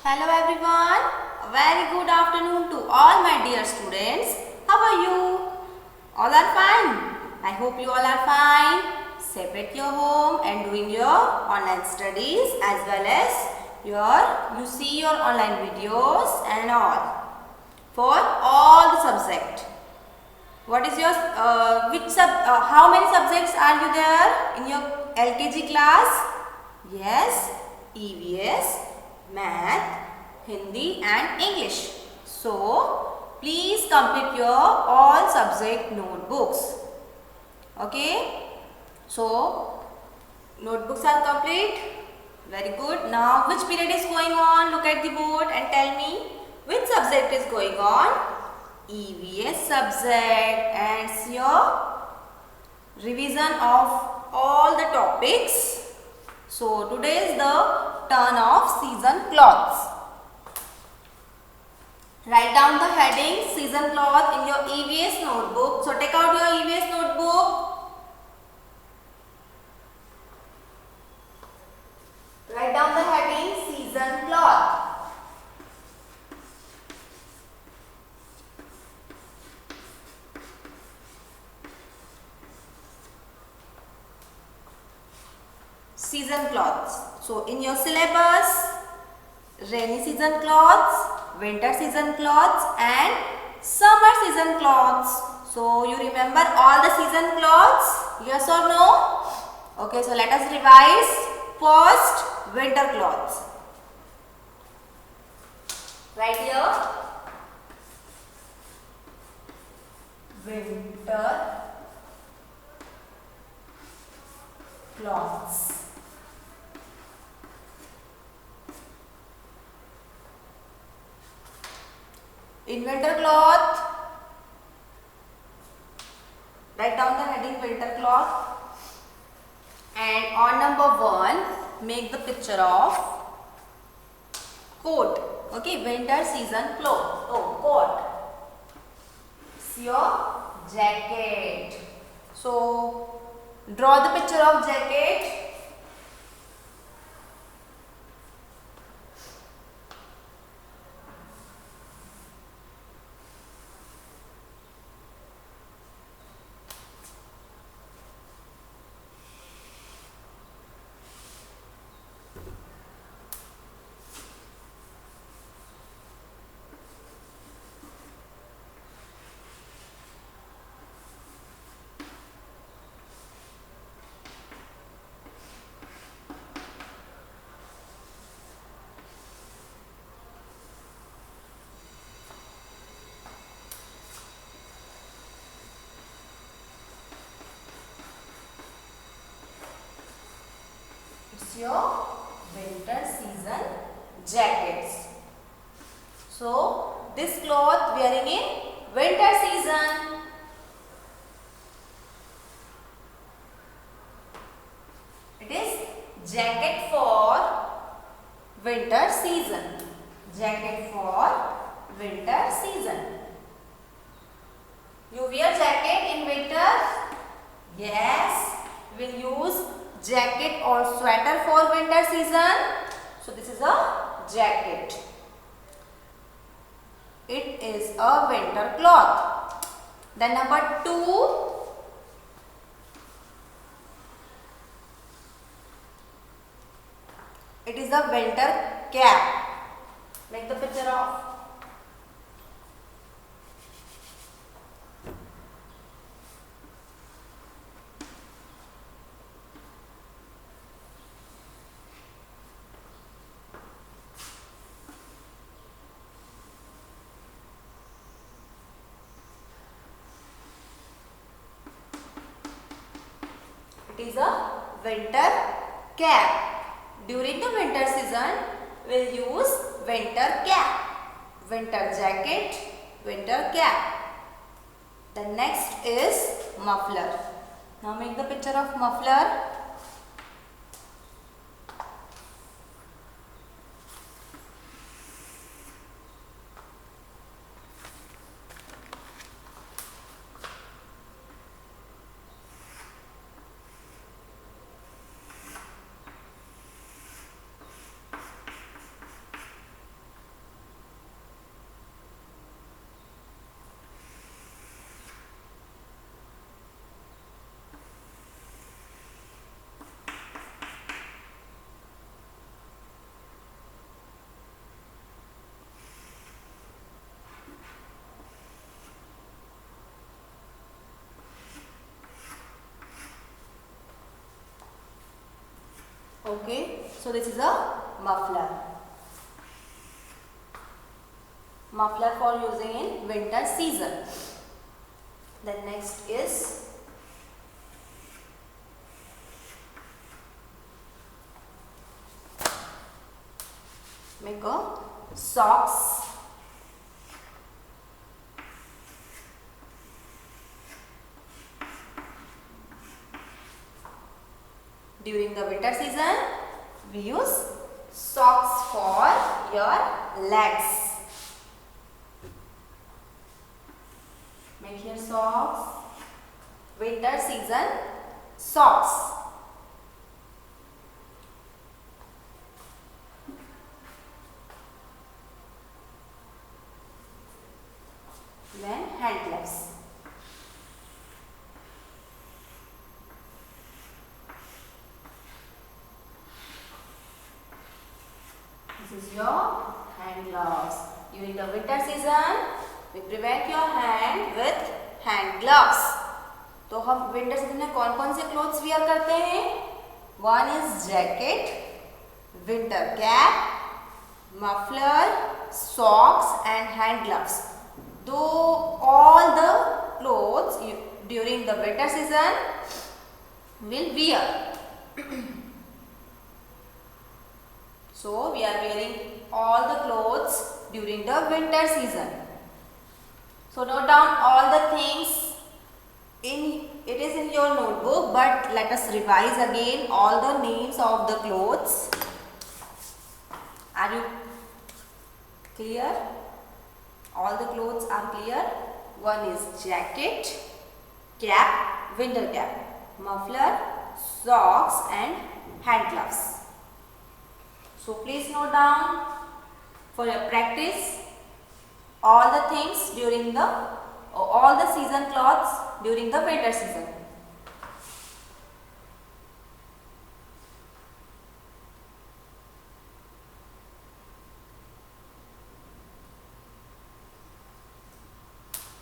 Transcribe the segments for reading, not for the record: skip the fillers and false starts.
Hello everyone, a very good afternoon to all my dear students. How are you? All are fine. I hope you all are fine. Safe at your home and doing your online studies as well as you see your online videos and all for all the subject. What is your how many subjects are you there in your LKG class? Yes, EVS, Math, Hindi and English. So, please complete your all subject notebooks. Okay. So, notebooks are complete. Very good. Now, which period is going on? Look at the board and tell me which subject is going on. EVS subject, and it's your revision of all the topics. So today is the turn of season clothes. Write down the heading season cloth in your EVS notebook. So take out your EVS notebook. Write down the heading season cloth. Season clothes. So in your syllabus, rainy season clothes, winter season clothes and summer season clothes. So you remember all the season clothes? Yes or no? Okay, so let us revise. First, winter clothes. Right here. Winter clothes. In winter cloth, write down the heading winter cloth, and on number 1 make the picture of coat. Okay, winter season cloth. Oh, coat. It's your jacket. So draw the picture of jacket. It's your winter season jackets. So this cloth wearing in winter season. It is jacket for winter season. Jacket for winter season. You wear jacket in winter? Yes. We will use jacket or sweater for winter season. So this is a jacket. It is a winter cloth. Then number 2. It is a winter cap. Make the picture of. It is a winter cap. During the winter season, we'll use winter cap, winter jacket, winter cap. The next is muffler. Now make the picture of muffler. Okay, so this is a muffler. Muffler for using in winter season. Then next is make a socks. During the winter season, we use socks for your legs. Make your socks. Winter season socks. Then hand gloves. This is your hand gloves. During the winter season, we prevent your hand with hand gloves. तो हम winter season में कौन कौन से clothes wear करते हैं? One is jacket, winter cap, muffler, socks and hand gloves. Though all the clothes during the winter season will wear. So we are wearing all the clothes during the winter season. So note down all the things it is in your notebook, but let us revise again all the names of the clothes. Are you clear? All the clothes are clear. One is jacket, cap, winter cap, muffler, socks and hand gloves. So please note down for your practice all the things during the all the season clothes during the winter season.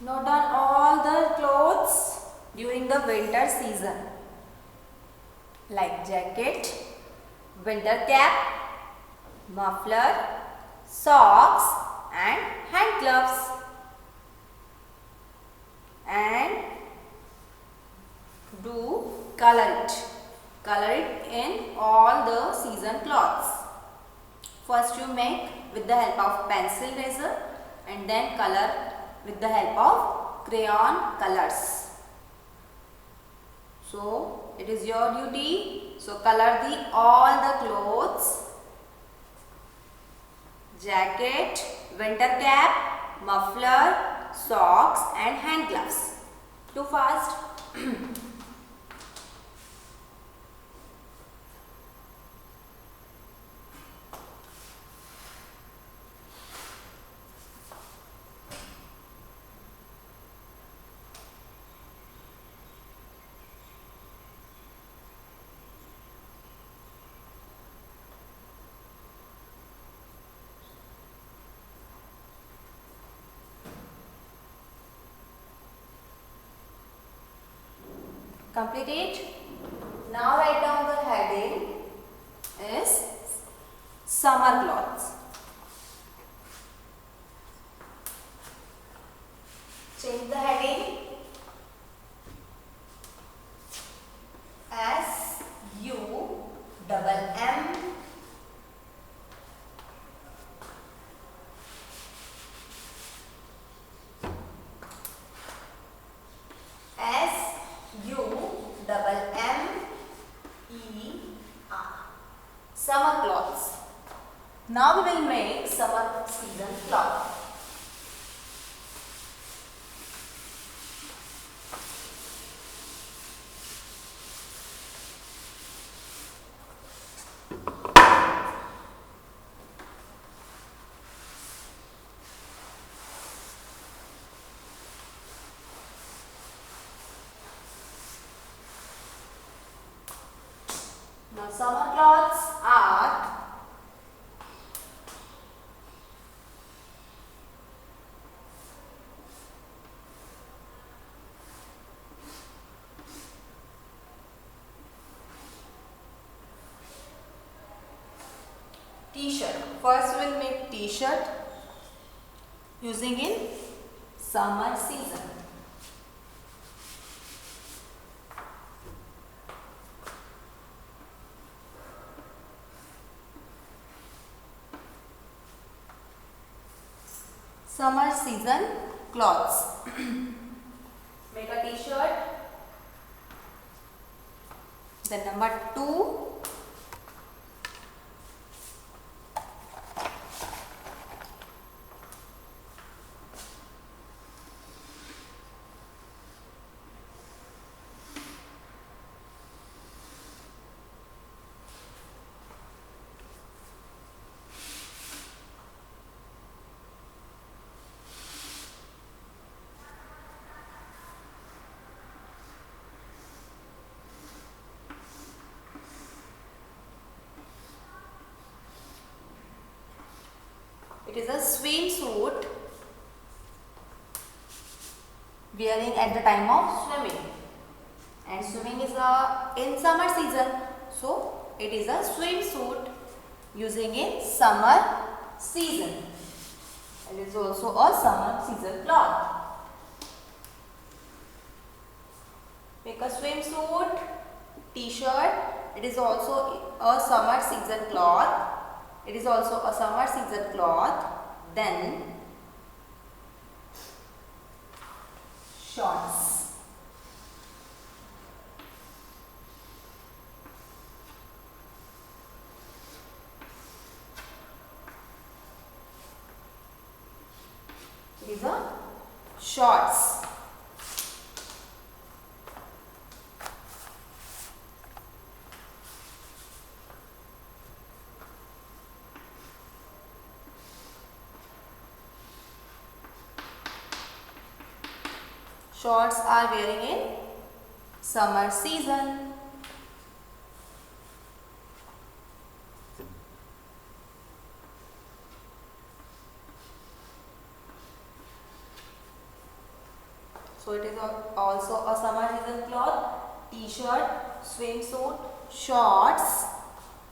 Note down all the clothes during the winter season like jacket, winter cap, muffler, socks and hand gloves. And do color it in all the season cloths. First you make with the help of pencil eraser and then color with the help of crayon colors. So it is your duty. So color all the clothes, jacket, winter cap, muffler, socks and hand gloves. Too fast. Complete it. Now write down the heading is summer clothes. Change the heading. SUMM summer clothes. Now we will make summer season cloth. Now summer clothes are First we'll make t-shirt using in summer season. Summer season clothes. Make a t-shirt. Then number 2. It is a swimsuit wearing at the time of swimming, and swimming is in summer season, so it is a swimsuit using in summer season. It is also a summer season cloth. Make a swimsuit, t-shirt. It is also a summer season cloth. It is also a summer season cloth. Then shorts. It is a shorts. Shorts are wearing in summer season. So it is also a summer season cloth, t-shirt, swimsuit, shorts,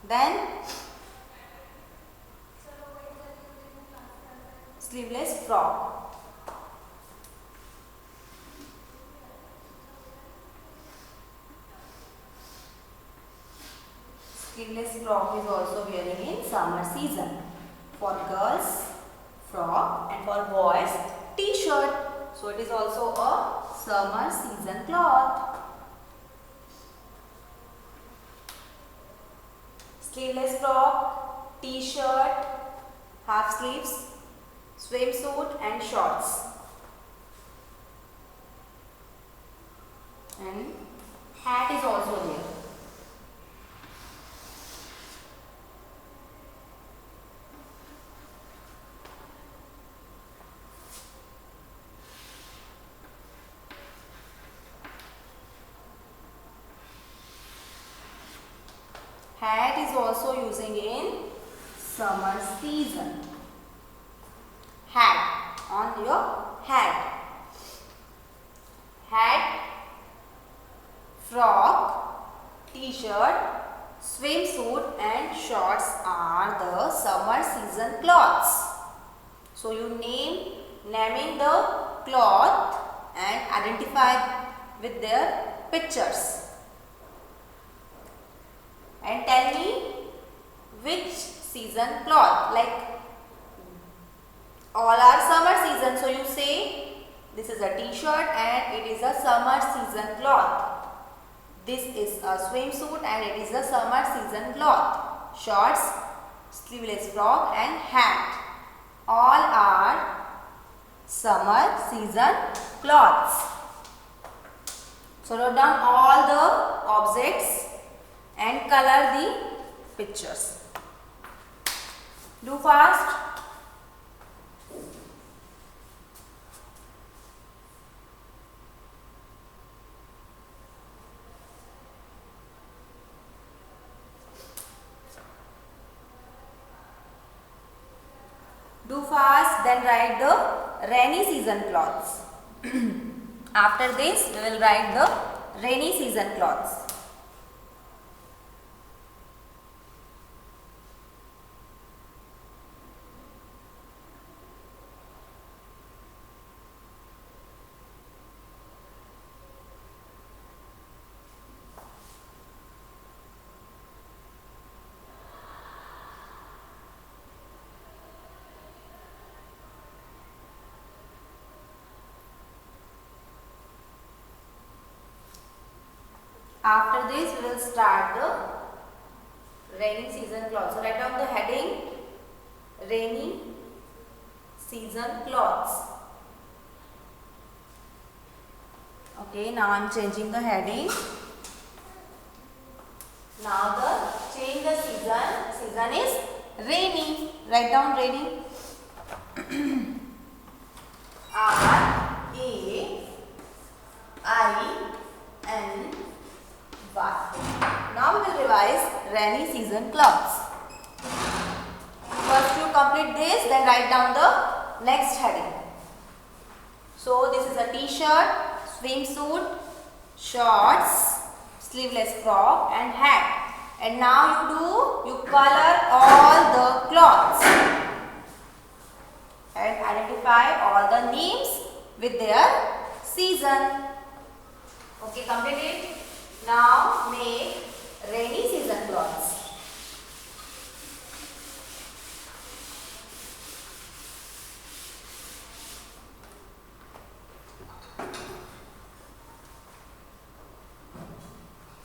then sleeveless frock. Sleeveless frock is also wearing in summer season. For girls, frock, and for boys, t-shirt. So it is also a summer season cloth. Sleeveless frock, t-shirt, half sleeves, swimsuit and shorts. And hat is also there. Hat is also using in summer season. Hat on your hat. Hat, frock, t-shirt, swimsuit and shorts are the summer season cloths. So you naming the cloth and identify with their pictures. And tell me which season cloth, like all are summer season, so you say this is a t-shirt and it is a summer season cloth. This is a swimsuit and it is a summer season cloth. Shorts, sleeveless frock and hat, all are summer season cloths. So note down all the objects and color the pictures. Do fast. Do fast, then write the rainy season clothes. After this, we will write the rainy season clothes. After this, we will start the rainy season clothes. So write down the heading, rainy season clothes. Okay, now I am changing the heading. Now change the season. Season is rainy. Write down rainy. R-A-I-N-Y. Now we will revise rainy season clothes. First you complete this, then write down the next heading. So this is a t-shirt, swimsuit, shorts, sleeveless frock and hat. And now you color all the cloths and identify all the names with their season. Okay, complete it. Now make rainy season clothes.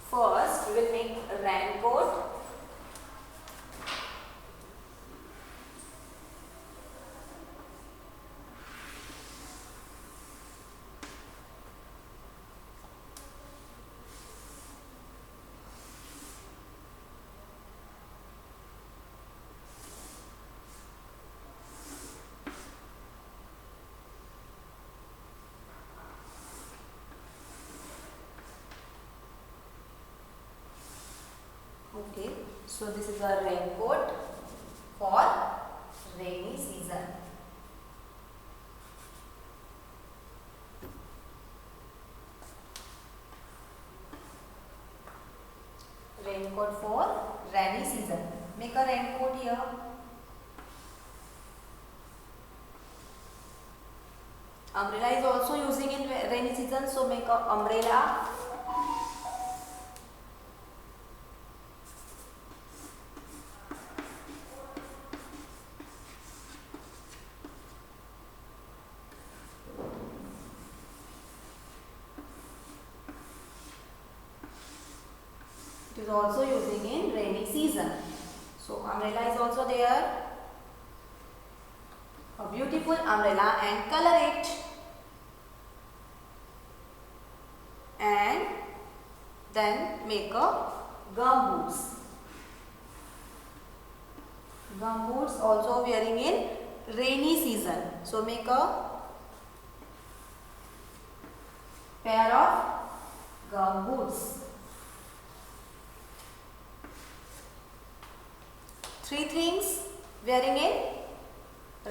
First, we will make a raincoat. Okay, so this is a raincoat for rainy season. Raincoat for rainy season. Make a raincoat here. Umbrella is also using in rainy season, so make a umbrella. It is also using in rainy season. So umbrella is also there. A beautiful umbrella and color it. And then make a gum boots. Gum boots also wearing in rainy season. So make a pair of gum boots. 3 things wearing in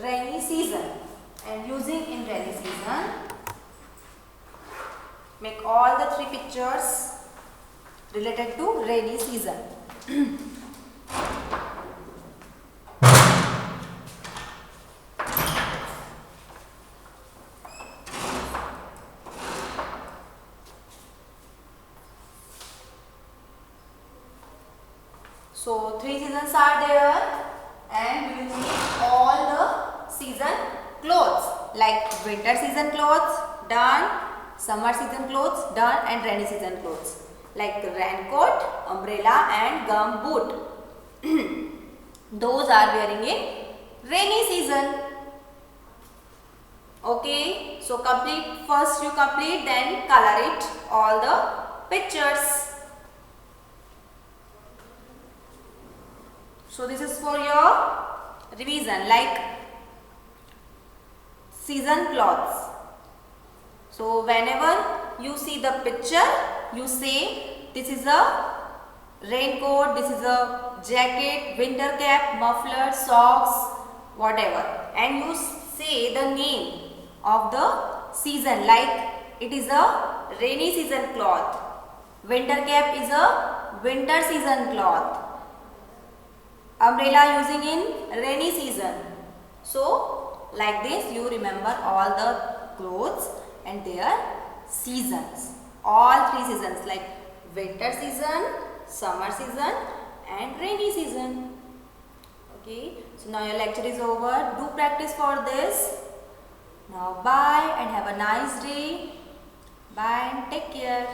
rainy season and using in rainy season. Make all the 3 pictures related to rainy season. So 3 seasons are there and we will make all the season clothes like winter season clothes done, summer season clothes done and rainy season clothes like raincoat, umbrella and gum boot. Those are wearing in rainy season. Okay, so first you complete, then color it all the pictures. So this is for your revision like season clothes. So whenever you see the picture, you say this is a raincoat, this is a jacket, winter cap, muffler, socks, whatever, and you say the name of the season like it is a rainy season cloth, winter cap is a winter season cloth, umbrella using in rainy season. So like this you remember all the clothes and their seasons, all 3 seasons like winter season, summer season and rainy season. Okay, so now your lecture is over. Do practice for this. Now bye and have a nice day. Bye and take care.